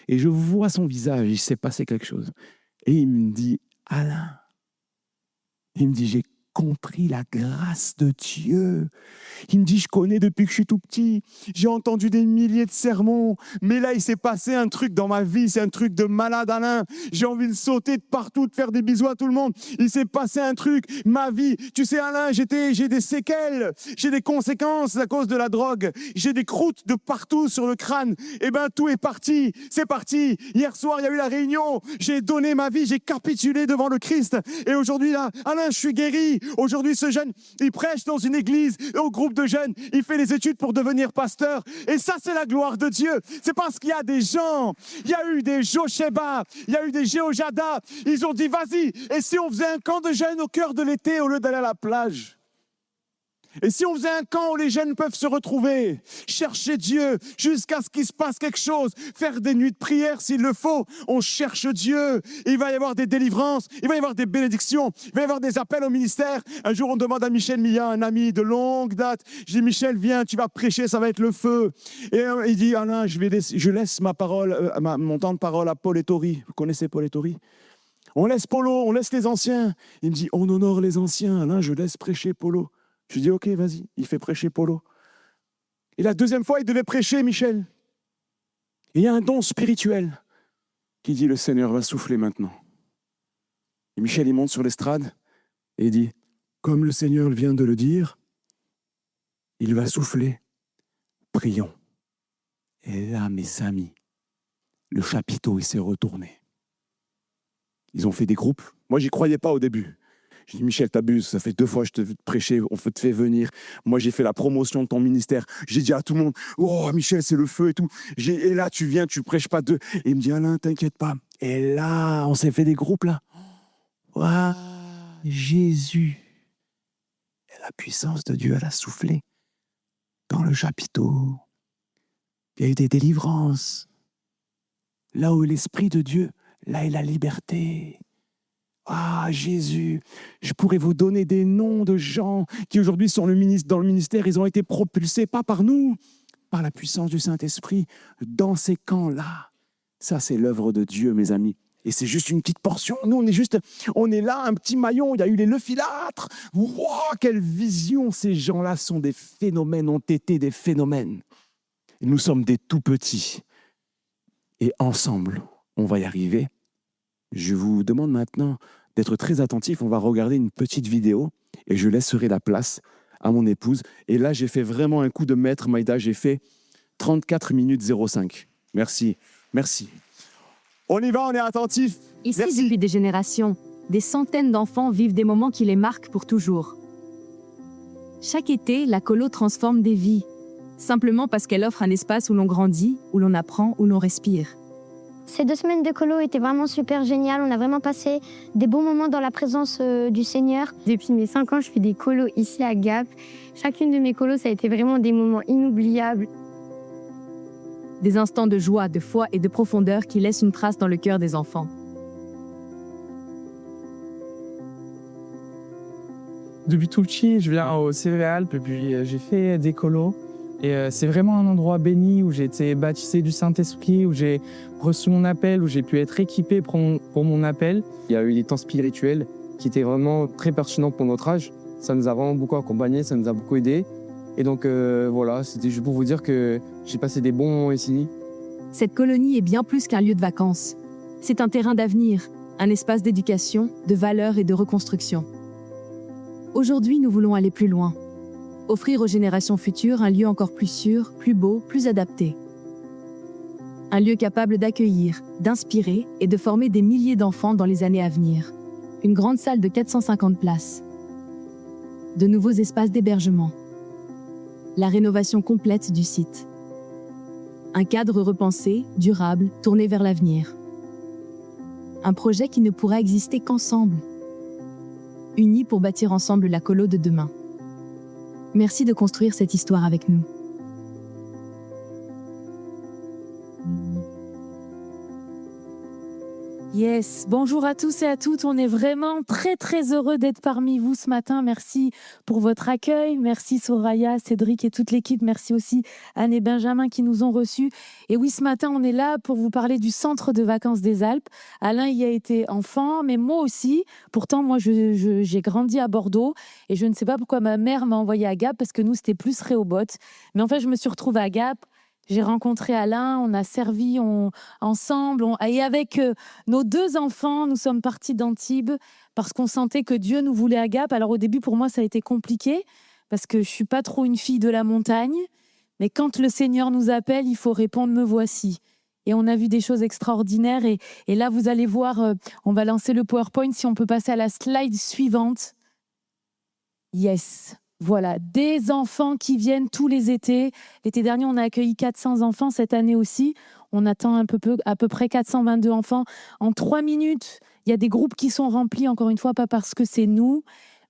Et je vois son visage, il s'est passé quelque chose. Et il me dit, Alain, il me dit, j'ai compris la grâce de Dieu. Il me dit, je connais depuis que je suis tout petit. J'ai entendu des milliers de sermons. Mais là, il s'est passé un truc dans ma vie. C'est un truc de malade, Alain. J'ai envie de sauter de partout, de faire des bisous à tout le monde. Il s'est passé un truc. Ma vie, tu sais, Alain, j'ai des séquelles. J'ai des conséquences à cause de la drogue. J'ai des croûtes de partout sur le crâne. Eh bien, tout est parti. C'est parti. Hier soir, il y a eu la réunion. J'ai donné ma vie. J'ai capitulé devant le Christ. Et aujourd'hui, là, Alain, je suis guéri. Aujourd'hui, ce jeune, il prêche dans une église, au groupe de jeunes, il fait les études pour devenir pasteur. Et ça, c'est la gloire de Dieu. C'est parce qu'il y a des gens, il y a eu des Josheba, il y a eu des Jéhojada. Ils ont dit, vas-y, et si on faisait un camp de jeunes au cœur de l'été au lieu d'aller à la plage? Et si on faisait un camp où les jeunes peuvent se retrouver, chercher Dieu jusqu'à ce qu'il se passe quelque chose, faire des nuits de prière s'il le faut, on cherche Dieu. Il va y avoir des délivrances, il va y avoir des bénédictions, il va y avoir des appels au ministère. Un jour, on demande à Michel Milla, un ami de longue date, je dis, Michel, viens, tu vas prêcher, ça va être le feu. Et il dit, Alain, je laisse ma parole, mon temps de parole à Paul Ettori. Vous connaissez Paul Ettori? On laisse Polo, on laisse les anciens. Il me dit, on honore les anciens. Alain, je laisse prêcher Polo. Je lui dis, ok, vas-y, il fait prêcher Polo. Et la deuxième fois, il devait prêcher Michel. Et il y a un don spirituel qui dit, le Seigneur va souffler maintenant. Et Michel, il monte sur l'estrade et il dit, comme le Seigneur vient de le dire, il va souffler, prions. Et là, mes amis, le chapiteau, il s'est retourné. Ils ont fait des groupes. Moi, j'y croyais pas au début. Je dis, Michel, t'abuses, ça fait 2 fois que je te fais prêcher, on te fait venir. Moi, j'ai fait la promotion de ton ministère. J'ai dit à tout le monde, oh, Michel, c'est le feu et tout. Et là, tu viens, tu prêches pas deux. Et il me dit, Alain, t'inquiète pas. Et là, on s'est fait des groupes, là. Waouh, Jésus. Et la puissance de Dieu, elle a soufflé dans le chapiteau. Il y a eu des délivrances. Là où est l'Esprit de Dieu, là est la liberté. Ah, Jésus, je pourrais vous donner des noms de gens qui aujourd'hui sont dans le ministère. Ils ont été propulsés, pas par nous, par la puissance du Saint-Esprit, dans ces camps-là. Ça, c'est l'œuvre de Dieu, mes amis. Et c'est juste une petite portion. Nous, on est là, un petit maillon. Il y a eu les Lefilâtres. Wow, quelle vision! Ces gens-là sont des phénomènes, ont été des phénomènes. Et nous sommes des tout petits. Et ensemble, on va y arriver. Je vous demande maintenant d'être très attentif. On va regarder une petite vidéo et je laisserai la place à mon épouse. Et là, j'ai fait vraiment un coup de maître, Maïda. J'ai fait 34 minutes 05. Merci. Merci. On y va, on est attentif. Ici, Merci. depuis des générations, des centaines d'enfants vivent des moments qui les marquent pour toujours. Chaque été, la colo transforme des vies, simplement parce qu'elle offre un espace où l'on grandit, où l'on apprend, où l'on respire. Ces 2 semaines de colo étaient vraiment super géniales. On a vraiment passé des bons moments dans la présence du Seigneur. Depuis mes 5 ans, je fais des colos ici à Gap. Chacune de mes colos, ça a été vraiment des moments inoubliables. Des instants de joie, de foi et de profondeur qui laissent une trace dans le cœur des enfants. Depuis tout petit, je viens au Céréales, et puis j'ai fait des colos. Et c'est vraiment un endroit béni où j'ai été baptisé du Saint-Esprit, où j'ai reçu mon appel, où j'ai pu être équipé pour mon appel. Il y a eu des temps spirituels qui étaient vraiment très pertinents pour notre âge. Ça nous a vraiment beaucoup accompagnés, ça nous a beaucoup aidés. Et donc voilà, c'était juste pour vous dire que j'ai passé des bons moments ici. Cette colonie est bien plus qu'un lieu de vacances. C'est un terrain d'avenir, un espace d'éducation, de valeurs et de reconstruction. Aujourd'hui, nous voulons aller plus loin. offrir aux générations futures un lieu encore plus sûr, plus beau, plus adapté. Un lieu capable d'accueillir, d'inspirer et de former des milliers d'enfants dans les années à venir. Une grande salle de 450 places. De nouveaux espaces d'hébergement. La rénovation complète du site. Un cadre repensé, durable, tourné vers l'avenir. Un projet qui ne pourra exister qu'ensemble. Unis pour bâtir ensemble la colo de demain. Merci de construire cette histoire avec nous. Yes, bonjour à tous et à toutes. On est vraiment très heureux d'être parmi vous ce matin. Merci pour votre accueil. Merci Soraya, Cédric et toute l'équipe. Merci aussi Anne et Benjamin qui nous ont reçus. Et oui, ce matin, on est là pour vous parler du centre de vacances des Alpes. Alain y a été enfant, mais moi aussi. Pourtant, moi, j'ai grandi à Bordeaux et je ne sais pas pourquoi ma mère m'a envoyée à Gap parce que nous, c'était plus Rehoboth. Mais en fait, je me suis retrouvée à Gap. J'ai rencontré Alain, on a servi ensemble. Et avec nos 2 enfants, nous sommes partis d'Antibes parce qu'on sentait que Dieu nous voulait à Gap. Alors au début, pour moi, ça a été compliqué parce que je ne suis pas trop une fille de la montagne. Mais quand le Seigneur nous appelle, il faut répondre « Me voici ». Et on a vu des choses extraordinaires. Et là, vous allez voir, on va lancer le PowerPoint. Si on peut passer à la slide suivante. Yes. Voilà, des enfants qui viennent tous les étés. L'été dernier, on a accueilli 400 enfants. Cette année aussi, on attend à peu près 422 enfants. En 3 minutes, il y a des groupes qui sont remplis, encore une fois, pas parce que c'est nous,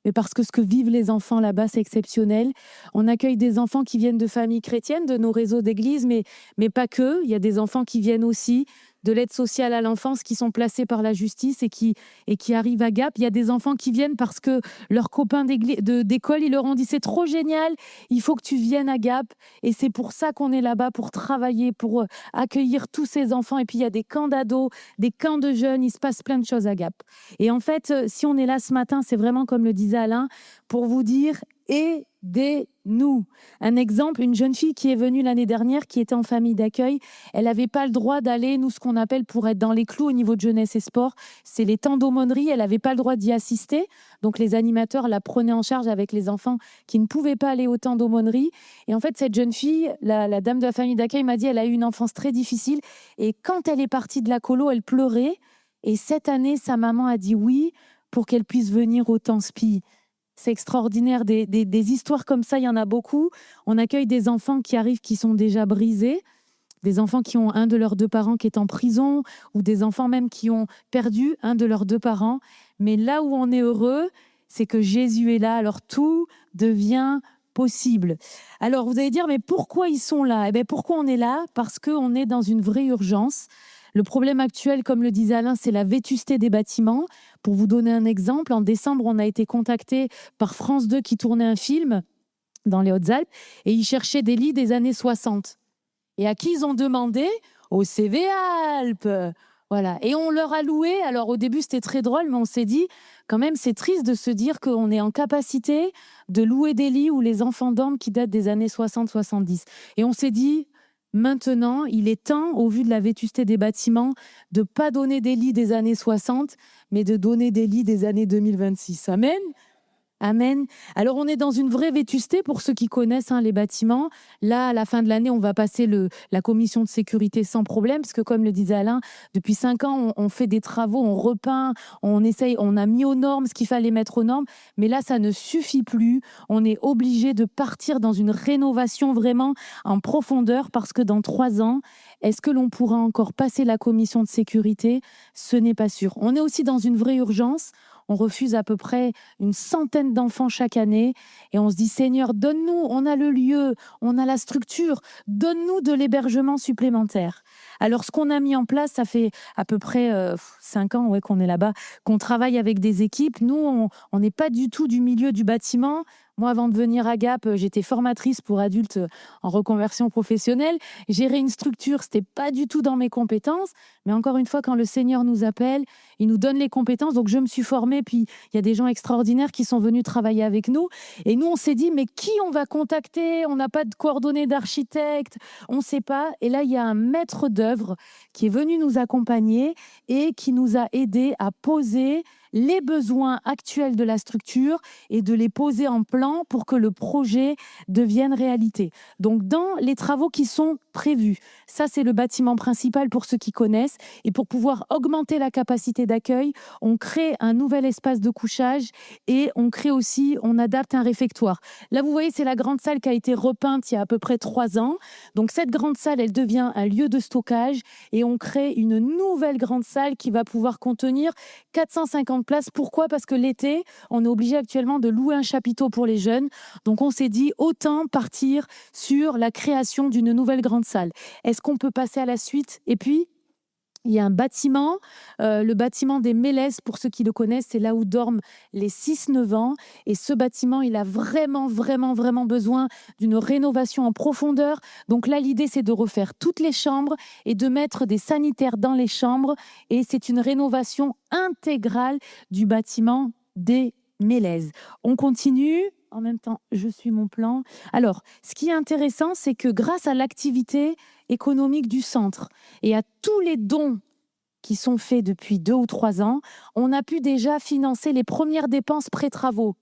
mais parce que ce que vivent les enfants là-bas, c'est exceptionnel. On accueille des enfants qui viennent de familles chrétiennes, de nos réseaux d'églises, mais pas que. Il y a des enfants qui viennent aussi de l'aide sociale à l'enfance qui sont placés par la justice et qui arrivent à Gap. Il y a des enfants qui viennent parce que leurs copains d'école, ils leur ont dit « c'est trop génial, il faut que tu viennes à Gap ». Et c'est pour ça qu'on est là-bas, pour travailler, pour accueillir tous ces enfants. Et puis il y a des camps d'ados, des camps de jeunes, il se passe plein de choses à Gap. Et en fait, si on est là ce matin, c'est vraiment comme le disait Alain, pour vous dire « aidez-nous ». Un exemple, une jeune fille qui est venue l'année dernière, qui était en famille d'accueil, elle n'avait pas le droit d'aller, nous, ce qu'on appelle pour être dans les clous au niveau de jeunesse et sport, c'est les temps d'aumônerie, elle n'avait pas le droit d'y assister. Donc les animateurs la prenaient en charge avec les enfants qui ne pouvaient pas aller au temps d'aumônerie. Et en fait, cette jeune fille, la dame de la famille d'accueil m'a dit, elle a eu une enfance très difficile. Et quand elle est partie de la colo, elle pleurait. Et cette année, sa maman a dit oui pour qu'elle puisse venir au temps SPI. C'est extraordinaire, des histoires comme ça, il y en a beaucoup. On accueille des enfants qui arrivent qui sont déjà brisés, des enfants qui ont un de leurs 2 parents qui est en prison, ou des enfants même qui ont perdu un de leurs 2 parents. Mais là où on est heureux, c'est que Jésus est là, alors tout devient possible. Alors vous allez dire, mais pourquoi ils sont là ? Eh bien, pourquoi on est là ? Parce qu'on est dans une vraie urgence. Le problème actuel, comme le disait Alain, c'est la vétusté des bâtiments. Pour vous donner un exemple, en décembre, on a été contacté par France 2 qui tournait un film dans les Hautes-Alpes et ils cherchaient des lits des années 60. Et à qui ils ont demandé ? Au CV Alpes. Voilà. Et on leur a loué. Alors au début, c'était très drôle, mais on s'est dit, quand même, c'est triste de se dire qu'on est en capacité de louer des lits où les enfants dorment qui datent des années 60-70. Et on s'est dit, maintenant, il est temps, au vu de la vétusté des bâtiments, de ne pas donner des lits des années 60, mais de donner des lits des années 2026. Amen. Amen. Alors, on est dans une vraie vétusté pour ceux qui connaissent les bâtiments. Là, à la fin de l'année, on va passer la commission de sécurité sans problème, parce que comme le disait Alain, depuis 5 ans, on fait des travaux, on repeint, on essaye, on a mis aux normes ce qu'il fallait mettre aux normes. Mais là, ça ne suffit plus. On est obligé de partir dans une rénovation vraiment en profondeur, parce que dans 3 ans, est-ce que l'on pourra encore passer la commission de sécurité ? Ce n'est pas sûr. On est aussi dans une vraie urgence. On refuse à peu près une centaine d'enfants chaque année et on se dit, Seigneur, donne-nous, on a le lieu, on a la structure, donne-nous de l'hébergement supplémentaire. Alors, ce qu'on a mis en place, ça fait à peu près 5 ans qu'on est là-bas, qu'on travaille avec des équipes. Nous, on n'est pas du tout du milieu du bâtiment. Moi, avant de venir à Gap, j'étais formatrice pour adultes en reconversion professionnelle. Gérer une structure, c'était pas du tout dans mes compétences. Mais encore une fois, quand le Seigneur nous appelle, il nous donne les compétences. Donc, je me suis formée. Puis, il y a des gens extraordinaires qui sont venus travailler avec nous. Et nous, on s'est dit, mais qui on va contacter ? On n'a pas de coordonnées d'architecte. On ne sait pas. Et là, il y a un maître d'œuvre qui est venu nous accompagner et qui nous a aidés à poser les besoins actuels de la structure et de les poser en plan pour que le projet devienne réalité. Donc, dans les travaux qui sont prévus, ça c'est le bâtiment principal pour ceux qui connaissent, et pour pouvoir augmenter la capacité d'accueil, on crée un nouvel espace de couchage et on adapte un réfectoire. Là, vous voyez, c'est la grande salle qui a été repeinte il y a à peu près 3 ans. Donc, cette grande salle, elle devient un lieu de stockage et on crée une nouvelle grande salle qui va pouvoir contenir 450 places. Pourquoi ? Parce que l'été, on est obligé actuellement de louer un chapiteau pour les jeunes. Donc, on s'est dit autant partir sur la création d'une nouvelle grande salle. Est-ce qu'on peut passer à la suite ? Et puis, il y a un bâtiment, le bâtiment des Mélèzes, pour ceux qui le connaissent, c'est là où dorment les 6-9 ans. Et ce bâtiment, il a vraiment besoin d'une rénovation en profondeur. Donc là, l'idée, c'est de refaire toutes les chambres et de mettre des sanitaires dans les chambres. Et c'est une rénovation intégrale du bâtiment des Mélèzes. On continue. En même temps, je suis mon plan. Alors, ce qui est intéressant, c'est que grâce à l'activité économique du centre et à tous les dons qui sont faits depuis 2 ou 3 ans, on a pu déjà financer les premières dépenses pré-travaux.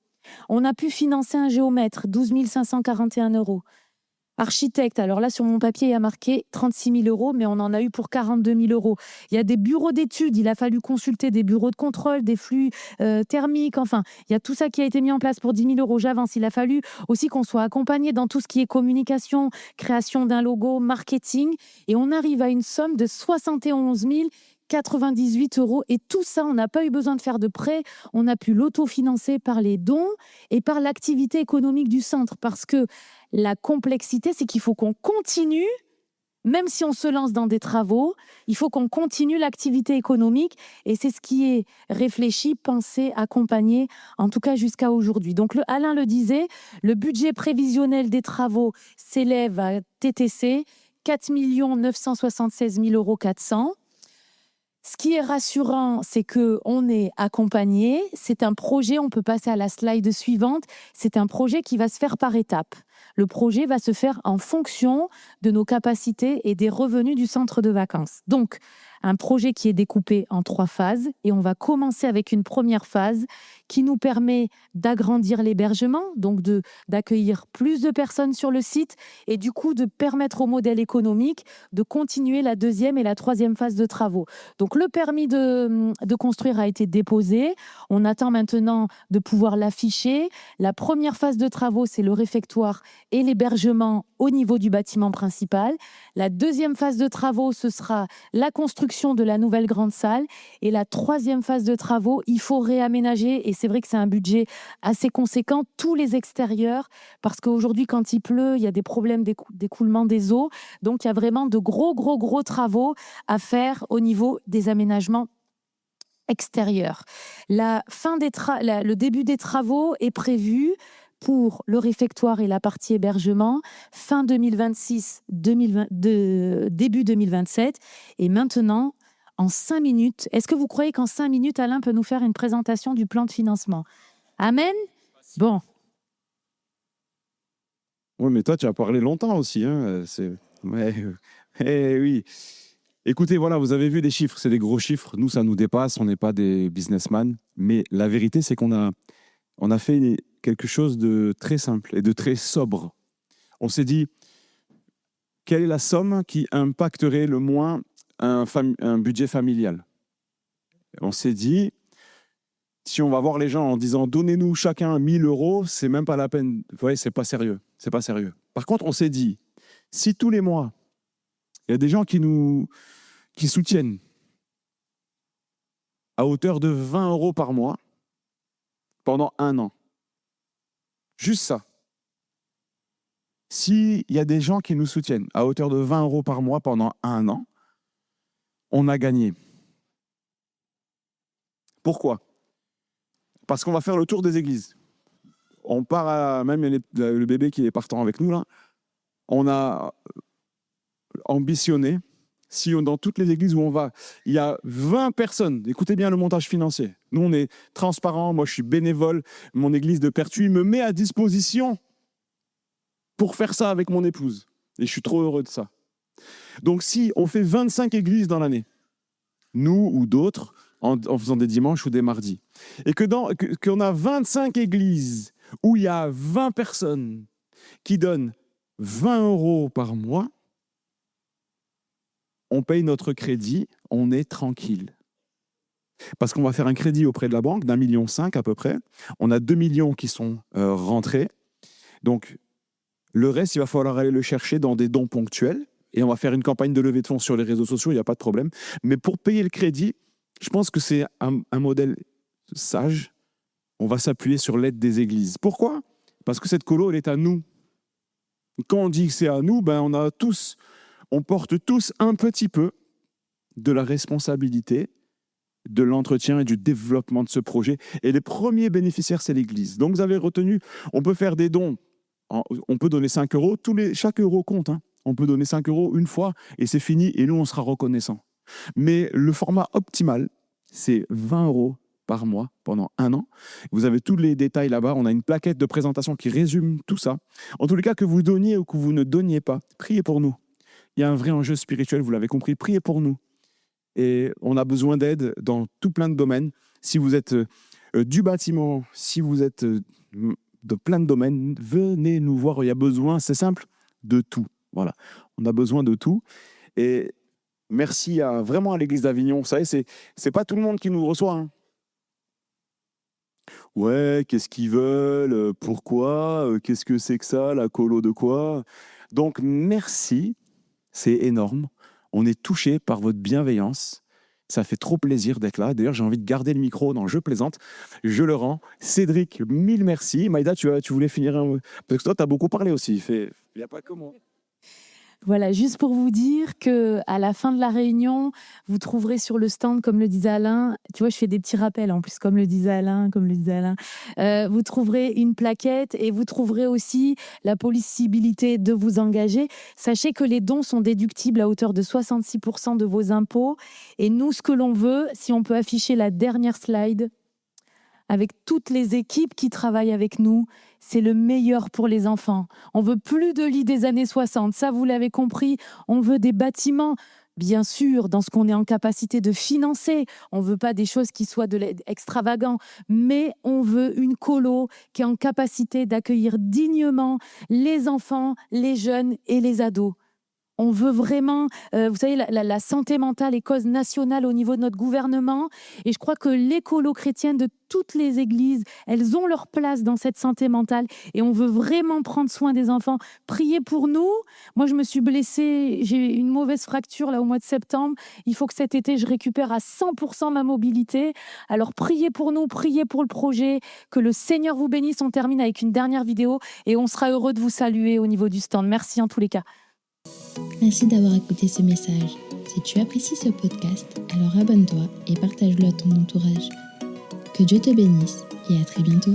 On a pu financer un géomètre, 12 541 €. Architecte, alors là, sur mon papier, il y a marqué 36 000 €, mais on en a eu pour 42 000 €. Il y a des bureaux d'études, il a fallu consulter des bureaux de contrôle, des flux thermiques, enfin, il y a tout ça qui a été mis en place pour 10 000 €. J'avance, il a fallu aussi qu'on soit accompagné dans tout ce qui est communication, création d'un logo, marketing, et on arrive à une somme de 71 098 €. Et tout ça, on n'a pas eu besoin de faire de prêt, on a pu l'autofinancer par les dons et par l'activité économique du centre, parce que la complexité, c'est qu'il faut qu'on continue, même si on se lance dans des travaux, il faut qu'on continue l'activité économique, et c'est ce qui est réfléchi, pensé, accompagné, en tout cas jusqu'à aujourd'hui. Donc Alain le disait, le budget prévisionnel des travaux s'élève à TTC 4 976 400 €. Ce qui est rassurant, c'est qu'on est accompagné. C'est un projet, on peut passer à la slide suivante, c'est un projet qui va se faire par étapes. Le projet va se faire en fonction de nos capacités et des revenus du centre de vacances. Donc, un projet qui est découpé en 3 phases, et on va commencer avec une première phase qui nous permet d'agrandir l'hébergement, donc d'accueillir plus de personnes sur le site, et du coup de permettre au modèle économique de continuer la 2e et la 3e phase de travaux. Donc le permis de construire a été déposé, on attend maintenant de pouvoir l'afficher. La première phase de travaux, c'est le réfectoire et l'hébergement au niveau du bâtiment principal. La 2e phase de travaux, ce sera la construction de la nouvelle grande salle. Et la 3e phase de travaux, il faut réaménager, et c'est vrai que c'est un budget assez conséquent, tous les extérieurs, parce qu'aujourd'hui, quand il pleut, il y a des problèmes d'écoulement des eaux. Donc, il y a vraiment de gros travaux à faire au niveau des aménagements extérieurs. Le début des travaux est prévu pour le réfectoire et la partie hébergement, fin 2026, début 2027. Et maintenant, en 5 minutes, est-ce que vous croyez qu'en 5 minutes, Alain peut nous faire une présentation du plan de financement ? Amen ? Bon. Oui, mais toi, tu as parlé longtemps aussi. Hein. Oui. Écoutez, voilà, vous avez vu des chiffres, c'est des gros chiffres. Nous, ça nous dépasse, on n'est pas des businessmen. Mais la vérité, c'est qu'on a fait quelque chose de très simple et de très sobre. On s'est dit, quelle est la somme qui impacterait le moins un budget familial ? On s'est dit, si on va voir les gens en disant, donnez-nous chacun 1 000 €, c'est même pas la peine. Vous voyez, c'est pas sérieux. C'est pas sérieux. Par contre, on s'est dit, si tous les mois, il y a des gens qui soutiennent à hauteur de 20 € par mois pendant 1 an, juste ça. S'il y a des gens qui nous soutiennent à hauteur de 20 € par mois pendant 1 an, on a gagné. Pourquoi ? Parce qu'on va faire le tour des églises. On part même le bébé qui est partant avec nous là. On a ambitionné, si dans toutes les églises où on va, il y a 20 personnes, écoutez bien le montage financier. Nous, on est transparent, moi je suis bénévole, mon église de Pertuis me met à disposition pour faire ça avec mon épouse. Et je suis trop heureux de ça. Donc si on fait 25 églises dans l'année, nous ou d'autres, en faisant des dimanches ou des mardis. Et qu'on a 25 églises où il y a 20 personnes qui donnent 20 € par mois, on paye notre crédit, on est tranquille. Parce qu'on va faire un crédit auprès de la banque d'1,5 million à peu près. On a 2 millions qui sont rentrés. Donc, le reste, il va falloir aller le chercher dans des dons ponctuels. Et on va faire une campagne de levée de fonds sur les réseaux sociaux, il n'y a pas de problème. Mais pour payer le crédit, je pense que c'est un modèle sage. On va s'appuyer sur l'aide des églises. Pourquoi ? Parce que cette colo, elle est à nous. Quand on dit que c'est à nous, on porte tous un petit peu de la responsabilité de l'entretien et du développement de ce projet. Et les premiers bénéficiaires, c'est l'Église. Donc, vous avez retenu, on peut faire des dons. On peut donner 5 €. Chaque euro compte. On peut donner 5 € une fois et c'est fini. Et nous, on sera reconnaissants. Mais le format optimal, c'est 20 € par mois pendant 1 an. Vous avez tous les détails là-bas. On a une plaquette de présentation qui résume tout ça. En tous les cas, que vous donniez ou que vous ne donniez pas, priez pour nous. Il y a un vrai enjeu spirituel, vous l'avez compris. Priez pour nous. Et on a besoin d'aide dans tout plein de domaines. Si vous êtes du bâtiment, si vous êtes de plein de domaines, venez nous voir. Il y a besoin, c'est simple, de tout. Voilà, on a besoin de tout. Et merci vraiment à l'Église d'Avignon. Vous savez, c'est pas tout le monde qui nous reçoit. Ouais, qu'est-ce qu'ils veulent ? Pourquoi ? Qu'est-ce que c'est que ça ? La colo de quoi ? Donc, merci. C'est énorme. On est touché par votre bienveillance. Ça fait trop plaisir d'être là. D'ailleurs, j'ai envie de garder le micro. Non, je plaisante. Je le rends. Cédric, 1000 merci. Maïda, tu voulais finir parce que toi, tu as beaucoup parlé aussi. Il n'y a pas que moi. Voilà, juste pour vous dire que à la fin de la réunion, vous trouverez sur le stand, comme le disait Alain, tu vois, je fais des petits rappels en plus, comme le disait Alain, vous trouverez une plaquette et vous trouverez aussi la possibilité de vous engager. Sachez que les dons sont déductibles à hauteur de 66% de vos impôts. Et nous, ce que l'on veut, si on peut afficher la dernière slide, avec toutes les équipes qui travaillent avec nous, c'est le meilleur pour les enfants. On veut plus de lits des années 60, ça vous l'avez compris. On veut des bâtiments, bien sûr, dans ce qu'on est en capacité de financer. On veut pas des choses qui soient extravagantes, mais on veut une colo qui est en capacité d'accueillir dignement les enfants, les jeunes et les ados. On veut vraiment, vous savez, la santé mentale est cause nationale au niveau de notre gouvernement. Et je crois que les colos chrétiennes de toutes les églises, elles ont leur place dans cette santé mentale. Et on veut vraiment prendre soin des enfants. Priez pour nous. Moi, je me suis blessée. J'ai une mauvaise fracture là au mois de septembre. Il faut que cet été, je récupère à 100% ma mobilité. Alors, priez pour nous, priez pour le projet. Que le Seigneur vous bénisse. On termine avec une dernière vidéo et on sera heureux de vous saluer au niveau du stand. Merci en tous les cas. Merci d'avoir écouté ce message. Si tu apprécies ce podcast, alors abonne-toi et partage-le à ton entourage. Que Dieu te bénisse et à très bientôt.